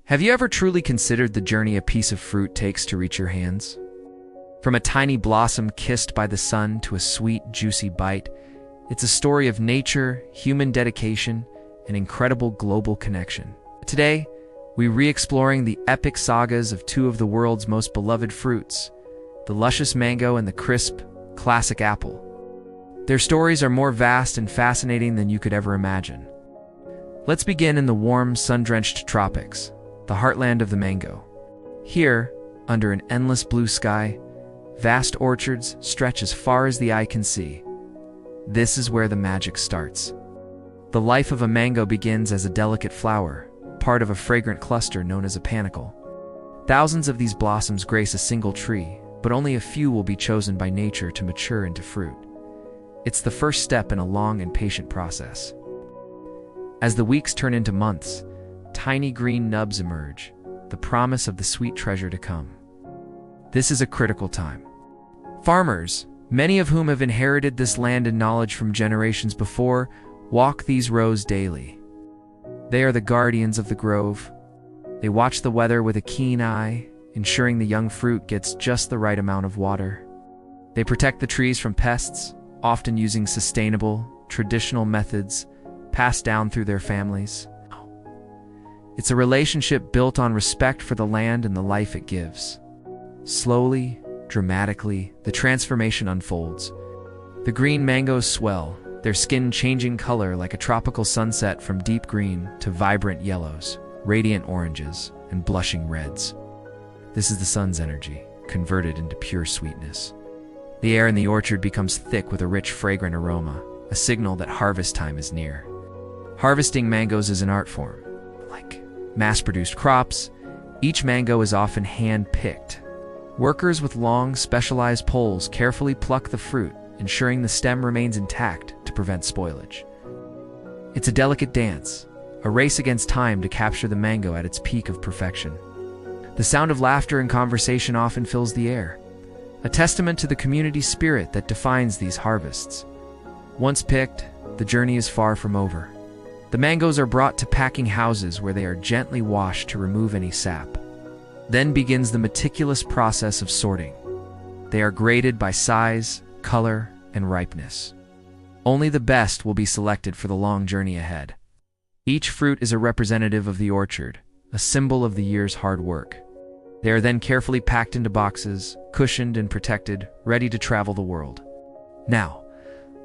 Have you ever truly considered the journey a piece of fruit takes to reach your hands? From a tiny blossom kissed by the sun to a sweet, juicy bite, it's a story of nature, human dedication, and incredible global connection. Today, we're re-exploring the epic sagas of two of the world's most beloved fruits, the luscious mango and the crisp, classic apple. Their stories are more vast and fascinating than you could ever imagine. Let's begin in the warm, sun-drenched tropics, the heartland of the mango. Here, under an endless blue sky, vast orchards stretch as far as the eye can see. This is where the magic starts. The life of a mango begins as a delicate flower, part of a fragrant cluster known as a panicle. Thousands of these blossoms grace a single tree, but only a few will be chosen by nature to mature into fruit. It's the first step in a long and patient process. As the weeks turn into months, tiny green nubs emerge, the promise of the sweet treasure to come. This is a critical time. Farmers, many of whom have inherited this land and knowledge from generations before, walk these rows daily. They are the guardians of the grove. They watch the weather with a keen eye, ensuring the young fruit gets just the right amount of water. They protect the trees from pests, often using sustainable, traditional methods passed down through their families. It's a relationship built on respect for the land and the life it gives. Slowly, dramatically, the transformation unfolds. The green mangoes swell, their skin changing color like a tropical sunset from deep green to vibrant yellows, radiant oranges, and blushing reds. This is the sun's energy, converted into pure sweetness. The air in the orchard becomes thick with a rich, fragrant aroma, a signal that harvest time is near. Harvesting mangoes is an art form. Like mass-produced crops, each mango is often hand-picked. Workers with long, specialized poles carefully pluck the fruit, ensuring the stem remains intact to prevent spoilage. It's a delicate dance, a race against time to capture the mango at its peak of perfection. The sound of laughter and conversation often fills the air, a testament to the community spirit that defines these harvests. Once picked, the journey is far from over. The mangoes are brought to packing houses where they are gently washed to remove any sap. Then begins the meticulous process of sorting. They are graded by size, color, and ripeness. Only the best will be selected for the long journey ahead. Each fruit is a representative of the orchard, a symbol of the year's hard work. They are then carefully packed into boxes, cushioned and protected, ready to travel the world. Now,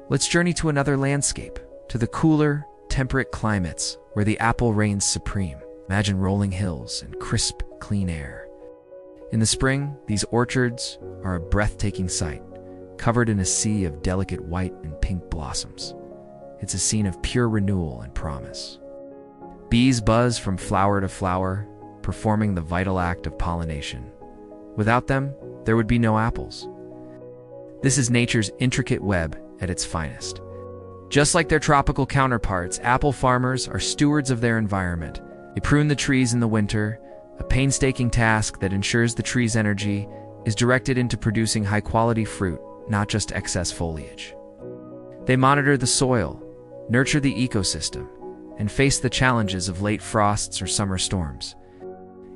let's journey to another landscape, to the cooler, temperate climates where the apple reigns supreme. Imagine rolling hills and crisp, clean air. In the spring, these orchards are a breathtaking sight, covered in a sea of delicate white and pink blossoms. It's a scene of pure renewal and promise. Bees buzz from flower to flower, performing the vital act of pollination. Without them, there would be no apples. This is nature's intricate web at its finest. Just like their tropical counterparts, apple farmers are stewards of their environment. They prune the trees in the winter, a painstaking task that ensures the tree's energy is directed into producing high-quality fruit, not just excess foliage. They monitor the soil, nurture the ecosystem, and face the challenges of late frosts or summer storms.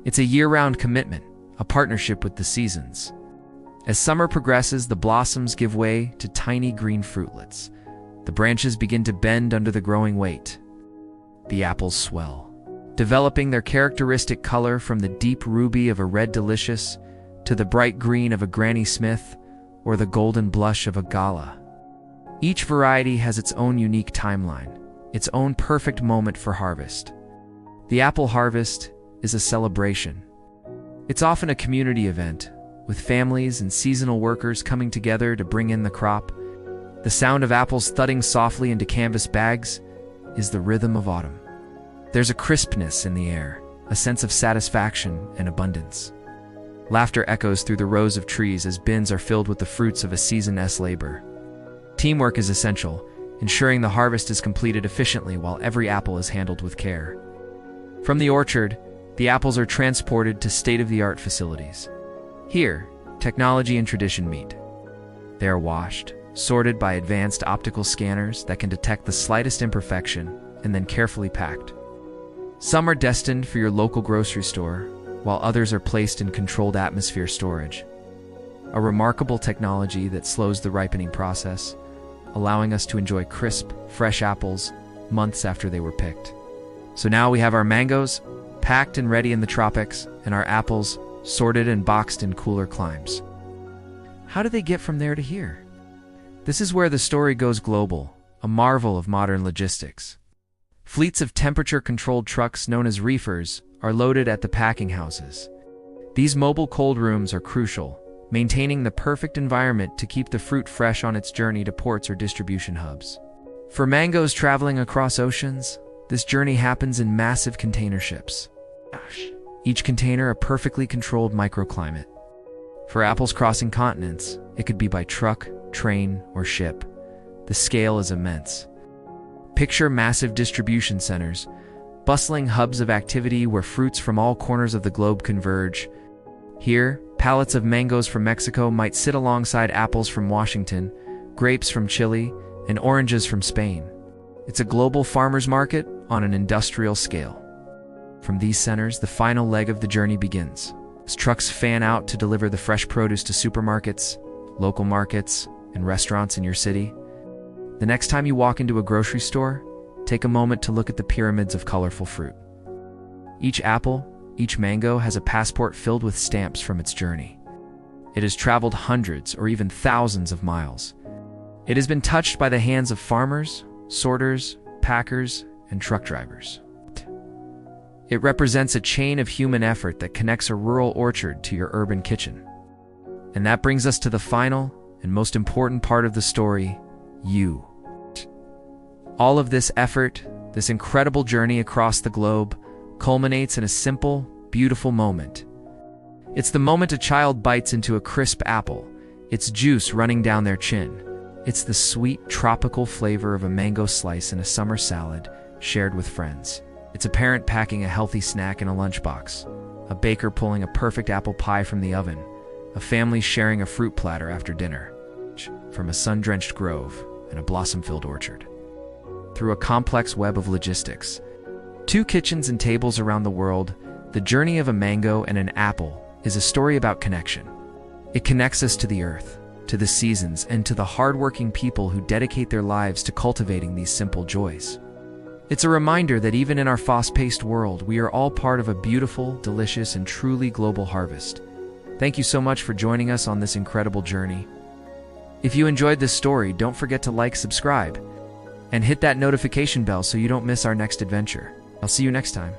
It's a year-round commitment, a partnership with the seasons. As summer progresses, the blossoms give way to tiny green fruitlets. The branches begin to bend under the growing weight. The apples swell, developing their characteristic color from the deep ruby of a red delicious to the bright green of a Granny Smith or the golden blush of a Gala. Each variety has its own unique timeline, its own perfect moment for harvest. The apple harvest is a celebration. It's often a community event, with families and seasonal workers coming together to bring in the crop. The sound of apples thudding softly into canvas bags is the rhythm of autumn. There's a crispness in the air, a sense of satisfaction and abundance. Laughter echoes through the rows of trees as bins are filled with the fruits of a season's labor. Teamwork is essential, ensuring the harvest is completed efficiently while every apple is handled with care. From the orchard, the apples are transported to state-of-the-art facilities. Here, technology and tradition meet. They are washed, sorted by advanced optical scanners that can detect the slightest imperfection, and then carefully packed. Some are destined for your local grocery store, while others are placed in controlled atmosphere storage. A remarkable technology that slows the ripening process, allowing us to enjoy crisp, fresh apples months after they were picked. So now we have our mangoes packed and ready in the tropics, and our apples sorted and boxed in cooler climes. How do they get from there to here? This is where the story goes global, a marvel of modern logistics. Fleets of temperature-controlled trucks known as reefers are loaded at the packing houses. These mobile cold rooms are crucial, maintaining the perfect environment to keep the fruit fresh on its journey to ports or distribution hubs. For mangoes traveling across oceans, this journey happens in massive container ships. Each container a perfectly controlled microclimate. For apples crossing continents, it could be by truck, train, or ship. The scale is immense. Picture massive distribution centers, bustling hubs of activity where fruits from all corners of the globe converge. Here, pallets of mangoes from Mexico might sit alongside apples from Washington, grapes from Chile, and oranges from Spain. It's a global farmers market on an industrial scale. From these centers, the final leg of the journey begins. As trucks fan out to deliver the fresh produce to supermarkets, local markets, and restaurants in your city. The next time you walk into a grocery store, take a moment to look at the pyramids of colorful fruit. Each apple, each mango has a passport filled with stamps from its journey. It has traveled hundreds or even thousands of miles. It has been touched by the hands of farmers, sorters, packers, and truck drivers. It represents a chain of human effort that connects a rural orchard to your urban kitchen. And that brings us to the final and most important part of the story, you. All of this effort, this incredible journey across the globe, culminates in a simple, beautiful moment. It's the moment a child bites into a crisp apple, its juice running down their chin. It's the sweet, tropical flavor of a mango slice in a summer salad shared with friends. It's a parent packing a healthy snack in a lunchbox, a baker pulling a perfect apple pie from the oven, a family sharing a fruit platter after dinner, from a sun-drenched grove and a blossom-filled orchard. Through a complex web of logistics, 2 kitchens and tables around the world, the journey of a mango and an apple is a story about connection. It connects us to the earth, to the seasons, and to the hardworking people who dedicate their lives to cultivating these simple joys. It's a reminder that even in our fast-paced world, we are all part of a beautiful, delicious, and truly global harvest. Thank you so much for joining us on this incredible journey. If you enjoyed this story, don't forget to like, subscribe, and hit that notification bell so you don't miss our next adventure. I'll see you next time.